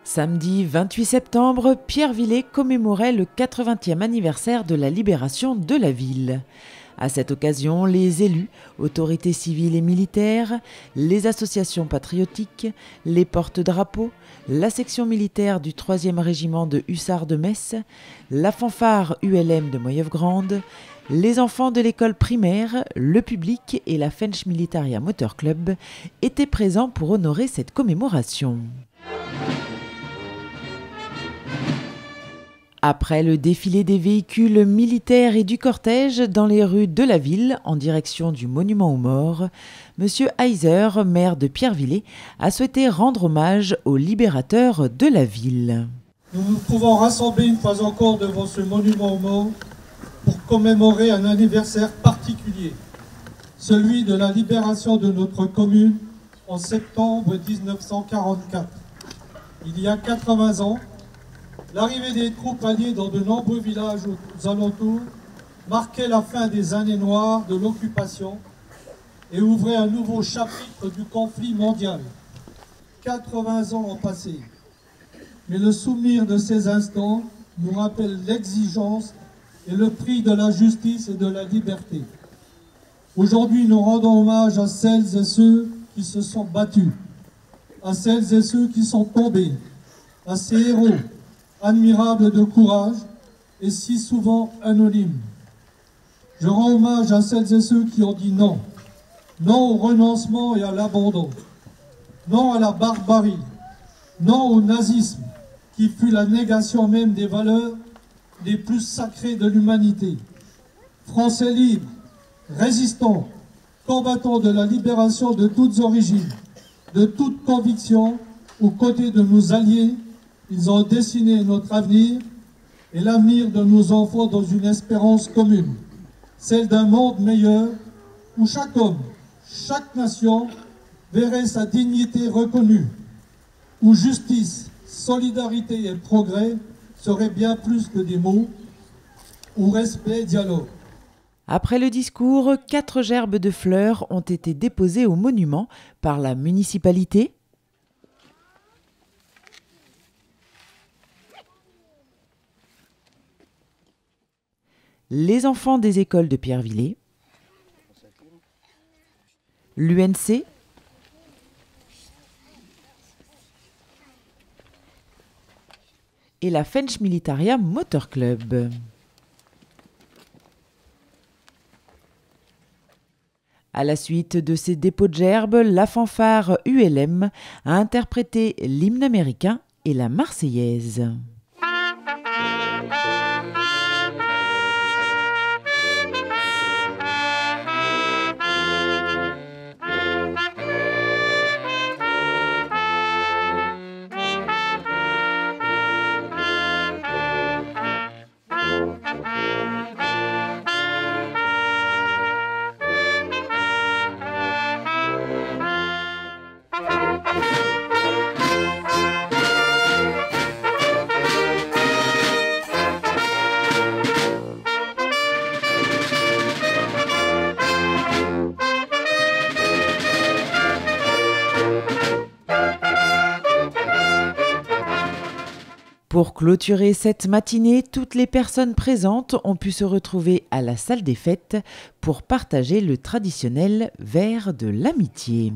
Samedi 28 septembre, Pierrevillers commémorait le 80e anniversaire de la libération de la ville. À cette occasion, les élus, autorités civiles et militaires, les associations patriotiques, les porte-drapeaux, la section militaire du 3e régiment de hussards de Metz, la fanfare ULM de Moyeuvre-Grande, les enfants de l'école primaire, le public et la Fench Militaria Motor Club étaient présents pour honorer cette commémoration. Après le défilé des véhicules militaires et du cortège dans les rues de la ville en direction du monument aux morts, M. Heiser, maire de Pierrevillers, a souhaité rendre hommage aux libérateurs de la ville. Nous nous trouvons rassemblés une fois encore devant ce monument aux morts pour commémorer un anniversaire particulier, celui de la libération de notre commune en septembre 1944. Il y a 80 ans, l'arrivée des troupes alliées dans de nombreux villages aux alentours marquait la fin des années noires de l'occupation et ouvrait un nouveau chapitre du conflit mondial. 80 ans ont passé, mais le souvenir de ces instants nous rappelle l'exigence et le prix de la justice et de la liberté. Aujourd'hui, nous rendons hommage à celles et ceux qui se sont battus, à celles et ceux qui sont tombés, à ces héros admirables de courage et si souvent anonymes. Je rends hommage à celles et ceux qui ont dit non. Non au renoncement et à l'abandon. Non à la barbarie. Non au nazisme, qui fut la négation même des valeurs les plus sacrées de l'humanité. Français libres, résistants, combattants de la libération de toutes origines, de toutes convictions, aux côtés de nos alliés, ils ont dessiné notre avenir et l'avenir de nos enfants dans une espérance commune, celle d'un monde meilleur où chaque homme, chaque nation verrait sa dignité reconnue, où justice, solidarité et progrès seraient bien plus que des mots, où respect et dialogue. Après le discours, 4 gerbes de fleurs ont été déposées au monument par la municipalité, les enfants des écoles de Pierrevillers, l'UNC, et la Fench Militaria Motor Club. À la suite de ces dépôts de gerbes, la fanfare ULM a interprété l'hymne américain et la Marseillaise. Pour clôturer cette matinée, toutes les personnes présentes ont pu se retrouver à la salle des fêtes pour partager le traditionnel verre de l'amitié.